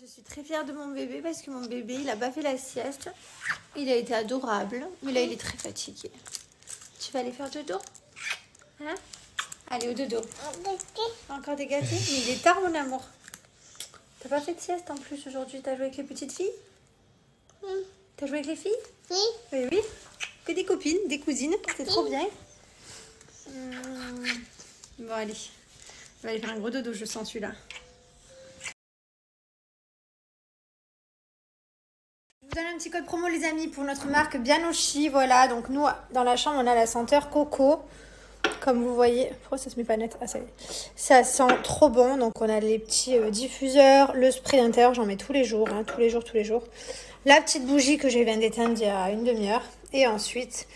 Je suis très fière de mon bébé parce que mon bébé, il a pas fait la sieste. Il a été adorable, mais là, il est très fatigué. Tu vas aller faire dodo? Hein? Allez, au dodo. Encore des gâtés? Mais il est tard, mon amour. T'as pas fait de sieste en plus aujourd'hui? T'as joué avec les petites filles? T'as joué avec les filles? Oui. Oui, oui. Que des copines, des cousines. C'est trop bien. Bon, allez. On va aller faire un gros dodo, je sens celui-là. Je vous donne un petit code promo, les amis, pour notre marque Bianoshi. Voilà, donc nous, dans la chambre, on a la senteur coco. Comme vous voyez, pourquoi ça se met pas net? Ah, ça y est. Ça sent trop bon. Donc, on a les petits diffuseurs, le spray d'intérieur, j'en mets tous les jours, hein, tous les jours. La petite bougie que je viens d'éteindre il y a une demi-heure. Et ensuite,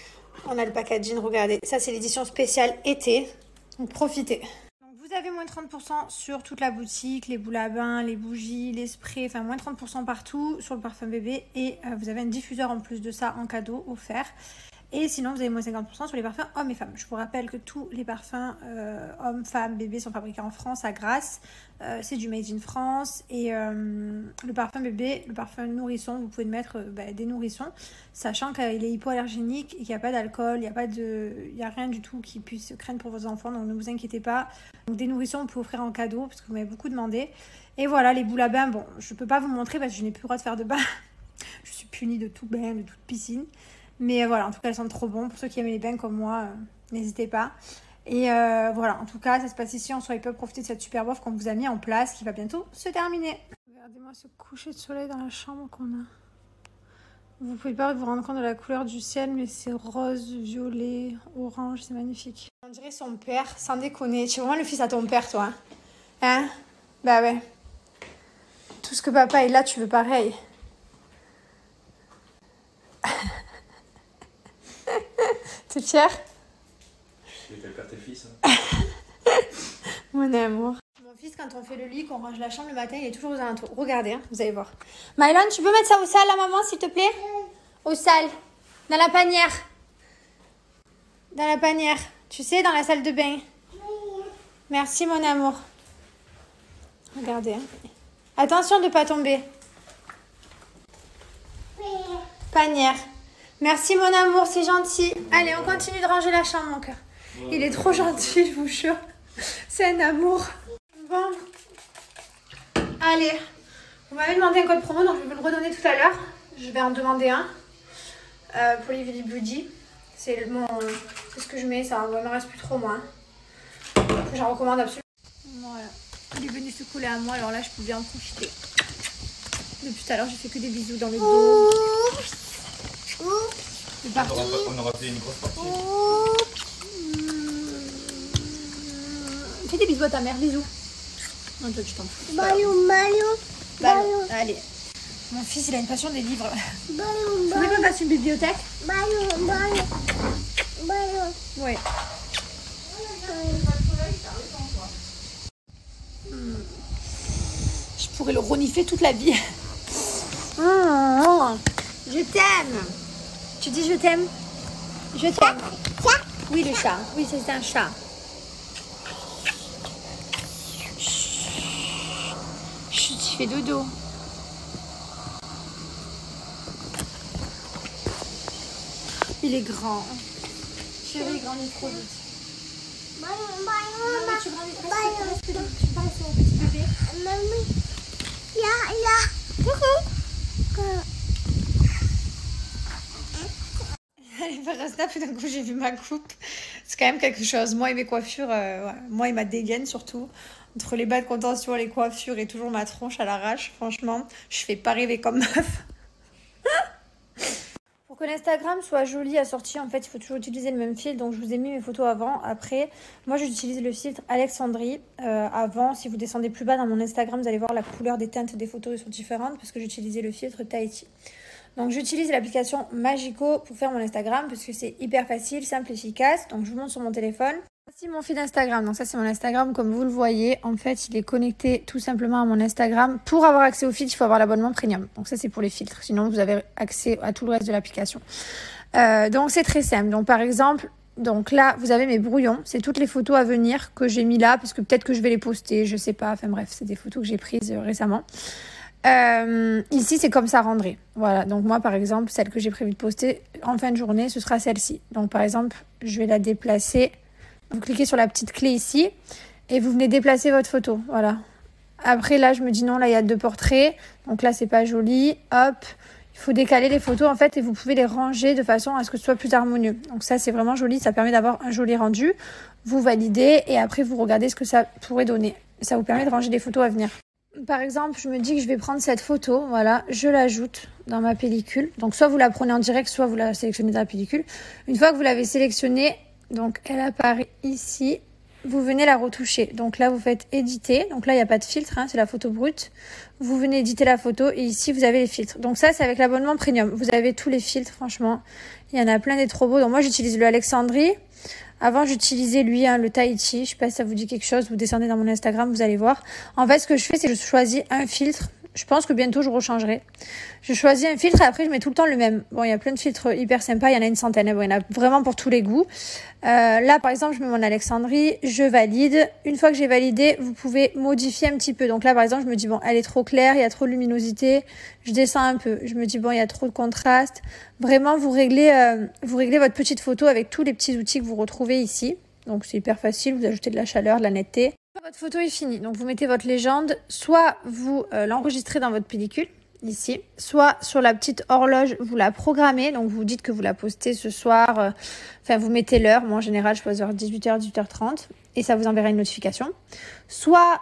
on a le packaging. Regardez, ça, c'est l'édition spéciale été. Donc, profitez. Donc, vous avez moins 30% sur toute la boutique, les boules à bain, les bougies, les sprays, enfin, moins 30% partout sur le parfum bébé. Et vous avez un diffuseur en plus de ça en cadeau offert. Et sinon, vous avez moins 50% sur les parfums hommes et femmes. Je vous rappelle que tous les parfums hommes, femmes, bébés sont fabriqués en France à Grasse. C'est du Made in France. Et le parfum bébé, le parfum nourrisson, vous pouvez mettre des nourrissons, sachant qu'il est hypoallergénique et qu'il n'y a pas d'alcool, il n'y a rien du tout qui puisse craindre pour vos enfants. Donc ne vous inquiétez pas. Donc des nourrissons, vous pouvez offrir en cadeau parce que vous m'avez beaucoup demandé. Et voilà, les boules à bain, bon, je ne peux pas vous montrer parce que je n'ai plus le droit de faire de bain. Je suis punie de tout bain, de toute piscine. Mais voilà, en tout cas, elles sont trop bons. Pour ceux qui aiment les bains comme moi, n'hésitez pas. Et voilà, en tout cas, ça se passe ici en Soirée. Ils peuvent profiter de cette superbe offre qu'on vous a mis en place, qui va bientôt se terminer. Regardez-moi ce coucher de soleil dans la chambre qu'on a. Vous pouvez pas vous rendre compte de la couleur du ciel, mais c'est rose, violet, orange, c'est magnifique. On dirait son père, sans déconner. Tu es vraiment le fils à ton père, toi. Hein? Bah ouais. Tout ce que papa est là, tu veux pareil. T'es fière? Je sais quel père tes fils. Hein. Mon amour. Mon fils, quand on fait le lit, qu'on range la chambre le matin, il est toujours aux alentours. Regardez, hein, vous allez voir. Mylon, tu peux mettre ça au sale, la maman, s'il te plaît? Au sale. Dans la panière. Dans la panière. Tu sais, dans la salle de bain. Merci, mon amour. Regardez. Hein. Attention de ne pas tomber. Panière. Merci mon amour, c'est gentil. Allez, on continue de ranger la chambre, mon cœur. Il est trop gentil, je vous jure. C'est un amour. Bon. Allez. Vous m'avez demandé un code promo, donc je vais vous le redonner tout à l'heure. Je vais en demander un. Pour les Vili Bloody. C'est ce que je mets, ça ne me reste plus trop, moi. J'en recommande absolument. Voilà. Il est venu se couler à moi, alors là, je pouvais en profiter. Depuis tout à l'heure, j'ai fait que des bisous dans le dos. On aura fait une grosse partie. Fais des bisous à ta mère, bisous. Non, toi, tu t'en fous. Ballon. Allez. Mon fils, il a une passion des livres. Ballon. Vous voulez qu'on fasse une bibliothèque? Ballon. Oui. Je pourrais le renifler toute la vie. Je t'aime. Tu dis je t'aime? Je t'aime. Oui, le chat. Oui, c'est un chat. Chut, tu fais dodo. Il est grand. Chérie, il grandit trop vite. Non, mais tu grandis. Reste plus dans. Tu parles sur mon petit bébé. Coucou. Allez, faire un snap et d'un coup j'ai vu ma coupe. C'est quand même quelque chose. Moi et mes coiffures, moi et ma dégaine surtout. Entre les bas de contention, les coiffures et toujours ma tronche à l'arrache, franchement, je fais pas rêver comme meuf. Pour que l'Instagram soit joli à sortir, en fait, il faut toujours utiliser le même filtre. Donc, je vous ai mis mes photos avant. Après, moi, j'utilise le filtre Alexandrie. Avant, si vous descendez plus bas dans mon Instagram, vous allez voir la couleur des teintes des photos sont différentes parce que j'utilisais le filtre Tahiti. Donc, j'utilise l'application Magico pour faire mon Instagram parce que c'est hyper facile, simple, efficace. Donc, je vous montre sur mon téléphone. Voici mon feed Instagram. Donc, ça, c'est mon Instagram. Comme vous le voyez, en fait, il est connecté tout simplement à mon Instagram. Pour avoir accès au feed, il faut avoir l'abonnement premium. Donc, ça, c'est pour les filtres. Sinon, vous avez accès à tout le reste de l'application. Donc, c'est très simple. Donc, par exemple, donc là, vous avez mes brouillons. C'est toutes les photos à venir que j'ai mis là parce que peut-être que je vais les poster. Je sais pas. Enfin, bref, c'est des photos que j'ai prises récemment. Ici, c'est comme ça rendrait. Voilà, donc moi, par exemple, celle que j'ai prévu de poster en fin de journée, ce sera celle-ci. Donc, par exemple, je vais la déplacer. Vous cliquez sur la petite clé ici et vous venez déplacer votre photo. Voilà. Après, là, je me dis non, là, il y a 2 portraits. Donc là, c'est pas joli. Hop, il faut décaler les photos, en fait, et vous pouvez les ranger de façon à ce que ce soit plus harmonieux. Donc ça, c'est vraiment joli. Ça permet d'avoir un joli rendu. Vous validez et après, vous regardez ce que ça pourrait donner. Ça vous permet de ranger des photos à venir. Par exemple, je me dis que je vais prendre cette photo, voilà, je l'ajoute dans ma pellicule. Donc soit vous la prenez en direct, soit vous la sélectionnez dans la pellicule. Une fois que vous l'avez sélectionnée, donc elle apparaît ici, vous venez la retoucher. Donc là, vous faites éditer. Donc là, il n'y a pas de filtre, hein, c'est la photo brute. Vous venez éditer la photo et ici, vous avez les filtres. Donc ça, c'est avec l'abonnement premium. Vous avez tous les filtres, franchement. Il y en a plein des trop beaux. Donc moi, j'utilise le Alexandrie. Avant, j'utilisais lui, hein, le Tahiti. Je sais pas si ça vous dit quelque chose. Vous descendez dans mon Instagram, vous allez voir. En fait, ce que je fais, c'est que je choisis un filtre. Je pense que bientôt, je rechangerai. Je choisis un filtre et après, je mets tout le temps le même. Bon, il y a plein de filtres hyper sympas. Il y en a une centaine. Bon, il y en a vraiment pour tous les goûts. Là, par exemple, je mets mon Alexandrie. Je valide. Une fois que j'ai validé, vous pouvez modifier un petit peu. Donc là, par exemple, je me dis, bon, elle est trop claire. Il y a trop de luminosité. Je descends un peu. Je me dis, bon, il y a trop de contraste. Vraiment, vous réglez votre petite photo avec tous les petits outils que vous retrouvez ici. Donc, c'est hyper facile. Vous ajoutez de la chaleur, de la netteté. Votre photo est finie, donc vous mettez votre légende, soit vous l'enregistrez dans votre pellicule, ici, soit sur la petite horloge, vous la programmez, donc vous dites que vous la postez ce soir, enfin vous mettez l'heure, moi en général je pose vers 18h, 18h30, et ça vous enverra une notification. Soit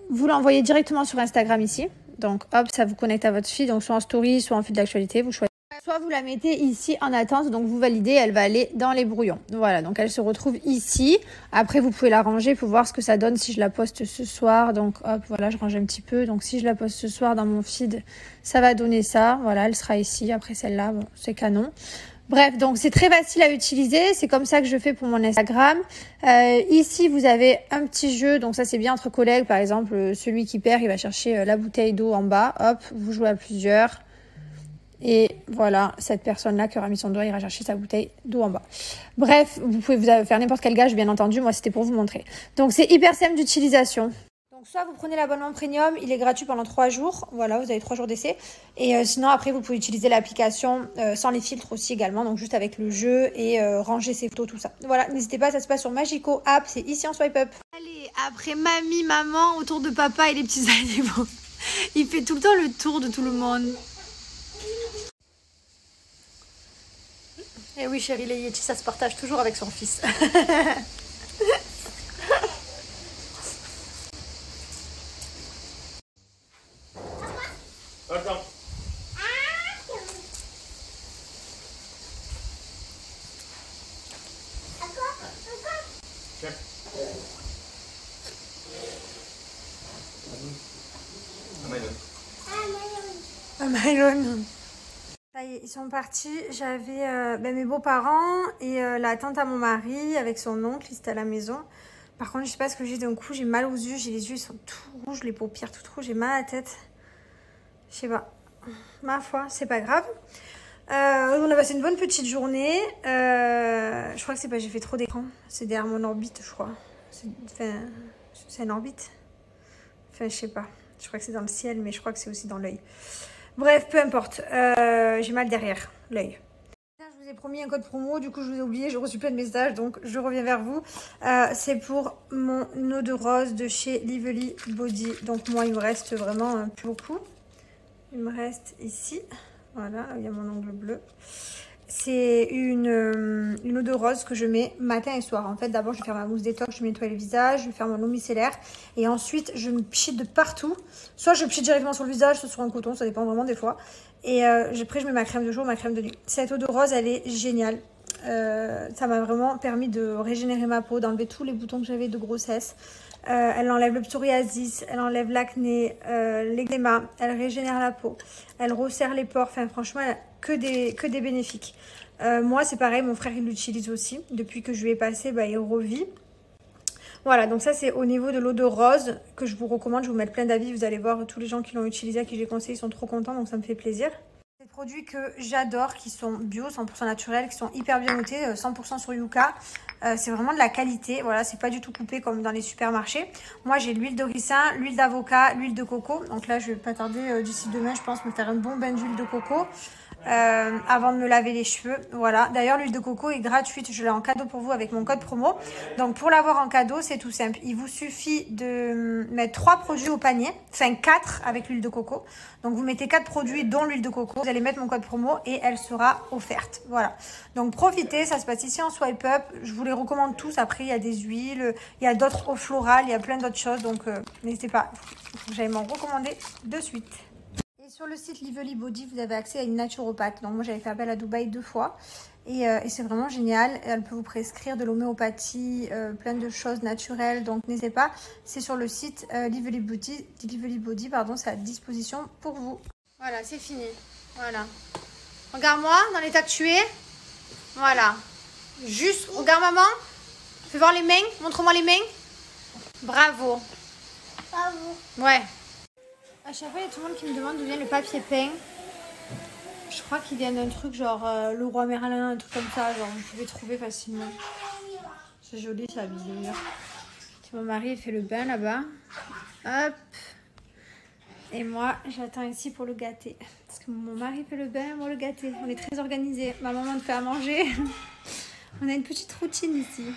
vous l'envoyez directement sur Instagram ici, donc hop, ça vous connecte à votre feed, donc soit en story, soit en fil d'actualité, vous choisissez. Soit vous la mettez ici en attente, donc vous validez, elle va aller dans les brouillons. Voilà, donc elle se retrouve ici. Après, vous pouvez la ranger pour voir ce que ça donne si je la poste ce soir. Donc hop, voilà, je range un petit peu. Donc si je la poste ce soir dans mon feed, ça va donner ça. Voilà, elle sera ici. Après celle-là, bon, c'est canon. Bref, donc c'est très facile à utiliser. C'est comme ça que je fais pour mon Instagram. Ici, vous avez un petit jeu. Donc ça, c'est bien entre collègues. Par exemple, celui qui perd, il va chercher la bouteille d'eau en bas. Hop, vous jouez à plusieurs. Et voilà, cette personne-là qui aura mis son doigt ira chercher sa bouteille d'eau en bas. Bref, vous pouvez vous faire n'importe quel gage, bien entendu. Moi, c'était pour vous montrer. Donc, c'est hyper simple d'utilisation. Donc, soit vous prenez l'abonnement premium, il est gratuit pendant 3 jours. Voilà, vous avez 3 jours d'essai. Et sinon, après, vous pouvez utiliser l'application sans les filtres aussi également. Donc, juste avec le jeu et ranger ses photos, tout ça. Voilà, n'hésitez pas, ça se passe sur Magico App. C'est ici en swipe up. Allez, après mamie, maman, autour de papa et les petits animaux. Il fait tout le temps le tour de tout le monde. Et oui chérie, les Yeti, ça se partage toujours avec son fils. Attends. Tiens. Un maillot. Ça y est, ils sont partis. J'avais mes beaux-parents et la tante à mon mari avec son oncle, ils étaient à la maison. Par contre, je sais pas ce que j'ai d'un coup, j'ai mal aux yeux, j'ai les yeux ils sont tout rouges, les paupières toutes rouges, j'ai mal à la tête. Je sais pas. Ma foi, c'est pas grave. On a passé une bonne petite journée. Je crois que c'est pas, j'ai fait trop d'écran. C'est derrière mon orbite, je crois. C'est une orbite. Enfin, je sais pas. Je crois que c'est dans le ciel, mais je crois que c'est aussi dans l'œil. Bref, peu importe. J'ai mal derrière l'œil. Je vous ai promis un code promo, du coup je vous ai oublié, j'ai reçu plein de messages, donc je reviens vers vous. C'est pour mon eau de rose de chez Lively Body. Donc moi, il me reste vraiment plus beaucoup. Il me reste ici. Voilà, il y a mon ongle bleu. C'est une eau de rose que je mets matin et soir. En fait, d'abord, je vais faire ma mousse détox, je nettoie le visage, je vais faire mon eau micellaire. Et ensuite, je me pchite de partout. Soit je pchite directement sur le visage, soit sur un coton, ça dépend vraiment des fois. Et après, je mets ma crème de jour, ma crème de nuit. Cette eau de rose, elle est géniale. Ça m'a vraiment permis de régénérer ma peau, d'enlever tous les boutons que j'avais de grossesse. Elle enlève le psoriasis, elle enlève l'acné, l'eczéma, elle régénère la peau, elle resserre les pores. Enfin, franchement, elle a que des bénéfiques. Moi, c'est pareil, mon frère, il l'utilise aussi. Depuis que je lui ai passé, bah, il revit. Voilà, donc ça, c'est au niveau de l'eau de rose que je vous recommande. Je vais vous mettre plein d'avis. Vous allez voir tous les gens qui l'ont utilisé, à qui j'ai conseillé, ils sont trop contents, donc ça me fait plaisir. Cette produits que j'adore, qui sont bio, 100% naturels, qui sont hyper bien notés, 100% sur Yuka. C'est vraiment de la qualité, voilà, c'est pas du tout coupé comme dans les supermarchés. Moi j'ai l'huile de ricin, l'huile d'avocat, l'huile de coco. Donc là je vais pas tarder d'ici demain je pense me faire un bon bain d'huile de coco. Avant de me laver les cheveux, voilà. D'ailleurs l'huile de coco est gratuite, je l'ai en cadeau pour vous avec mon code promo. Donc pour l'avoir en cadeau c'est tout simple, il vous suffit de mettre 3 produits au panier, enfin 4 avec l'huile de coco. Donc vous mettez 4 produits dont l'huile de coco, vous allez mettre mon code promo et elle sera offerte, voilà. Donc profitez, ça se passe ici en swipe up, je vous les recommande tous. Après il y a des huiles, il y a d'autres eaux florales, il y a plein d'autres choses, donc n'hésitez pas, j'allais m'en recommander de suite. Et sur le site Lively Body, vous avez accès à une naturopathe. Donc moi j'avais fait appel à Dubaï 2 fois et c'est vraiment génial. Elle peut vous prescrire de l'homéopathie, plein de choses naturelles. Donc n'hésitez pas, c'est sur le site Lively Body, pardon, c'est à disposition pour vous. Voilà, c'est fini. Voilà. Regarde-moi dans l'état que tu es. Voilà. Juste, regarde maman. Fais voir les mains. Montre-moi les mains. Bravo. Bravo. Ouais. À chaque fois, il y a tout le monde qui me demande d'où vient le papier peint. Je crois qu'il vient d'un truc genre le roi Merlin, un truc comme ça. Genre, vous pouvez trouver facilement. C'est joli, ça habille le mur. Mon mari fait le bain là-bas. Hop. Et moi, j'attends ici pour le gâter. Parce que mon mari fait le bain, moi le gâter. On est très organisés. Ma maman me fait à manger. On a une petite routine ici.